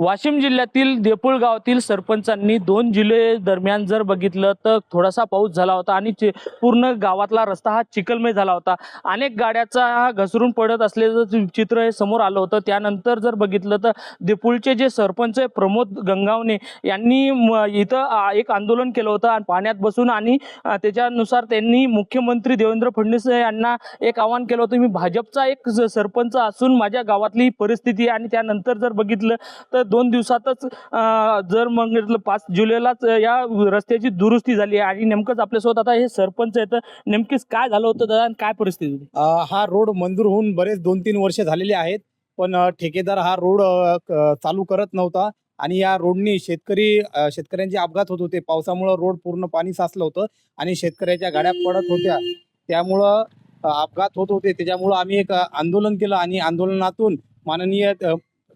वाशिम जिल्ह्यातील देपूळ गावातील सरपंचांनी 2 जुलै दरम्यान जर बघितलं तर थोडासा पाऊस झाला होता आणि पूर्ण गावातला रस्ता हा चिखलमय झाला होता। अनेक गाड्याचा हा घसरून पडत असल्याचं चित्र हे समोर आलं होतं। त्यानंतर जर बघितलं तर देपूळचे जे सरपंच प्रमोद गंगावणे यांनी इथं एक आंदोलन केलं होतं आणि पाण्यात बसून आणि त्याच्यानुसार त्यांनी मुख्यमंत्री देवेंद्र फडणवीस यांना एक आवाहन केलं होतं, मी भाजपचा एक सरपंच असून माझ्या गावातली परिस्थिती। आणि त्यानंतर जर बघितलं तर 2 दिवसातच जर म्हटलं 5 जुलैलाच या रस्त्याची दुरुस्ती झाली आहे। आणि नेमकंच आपल्यासोबत आता हे सरपंच आहेत, नेमकीच काय झालं होतं दादा आणि काय परिस्थिती होती? हा रोड मंजूर होऊन बरेच 2-3 वर्ष झालेले आहेत, पण ठेकेदार हा रोड चालू करत नव्हता आणि या रोडनी शेतकऱ्यांचे अपघात होत होते। पावसामुळे रोड पूर्ण पाणी साचलं होतं आणि शेतकऱ्याच्या गाड्या पडत होत्या, त्यामुळं अपघात होत होते। त्याच्यामुळं आम्ही एक आंदोलन केलं आणि आंदोलनातून माननीय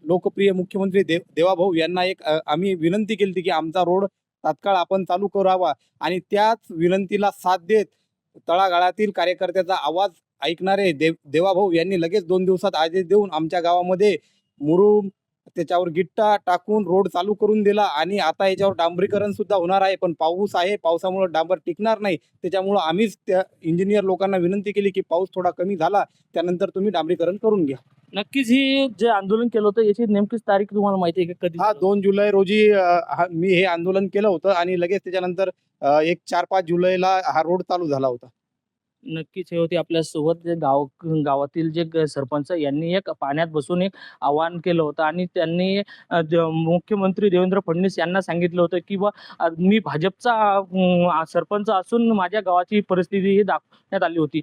लोकप्रिय मुख्यमंत्री देवाभाऊ यांना एक आम्ही विनंती केली की आमचा रोड तात्काळ आपण चालू करावा। आणि त्याच विनंतीला साथ देत तळागाळातील कार्यकर्त्याचा आवाज ऐकणारे देवाभाऊ यांनी लगेच 2 दिवसात आदेश देऊन आमच्या गावामध्ये मुरुम त्याच्यावर गिट्टा टाकून रोड चालू करून दिला। आणि आता याच्यावर डांबरीकरण सुद्धा होणार आहे, पण पाऊस आहे, पावसामुळे डांबर टिकणार नाही। त्याच्यामुळं आम्हीच त्या इंजिनियर लोकांना विनंती केली की पाऊस थोडा कमी झाला त्यानंतर तुम्ही डांबरीकरण करून घ्या। नक्कीच ही जे आंदोलन केलं होतं याची नेमकीच तारीख तुम्हाला माहिती आहे का? कधी? हा 2 जुलै रोजी मी हे आंदोलन केलं होतं आणि लगेच त्याच्यानंतर एक 4-5 जुलैला हा रोड चालू झाला होता। नक्कीच हे होते आपल्यासोबत जे गावातील जे सरपंच यांनी एक पाण्यात बसून एक आवाहन केलं होतं आणि त्यांनी मुख्यमंत्री देवेंद्र फडणवीस यांना सांगितलं होतं की मी भाजपचा सरपंच असून माझ्या गावाची परिस्थिती ही दाखवण्यात आली होती।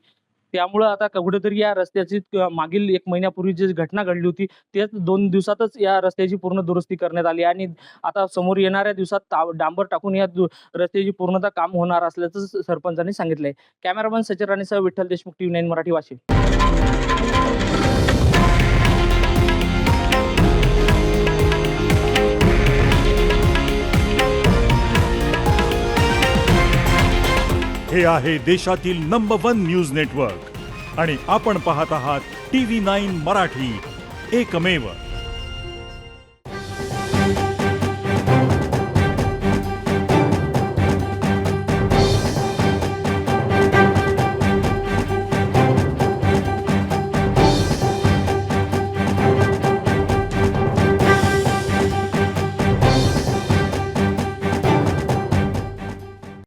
त्यामुळं आता कुठेतरी या रस्त्याची मागील 1 महिन्यापूर्वी जी घटना घडली होती तेच 2 दिवसातच या रस्त्याची पूर्ण दुरुस्ती करण्यात आली आणि आता समोर येणाऱ्या दिवसात डांबर टाकून या रस्त्याची पूर्णतः काम होणार असल्याचं सरपंचांनी सांगितलंय। कॅमेरामन सचिन राणेसह विठ्ठल देशमुख, TV9 मराठी, वाशिम। हे आहे देशातील नंबर 1 न्यूज नेटवर्क आणि आपण पाहत आहात TV9 मराठी, एकमेव।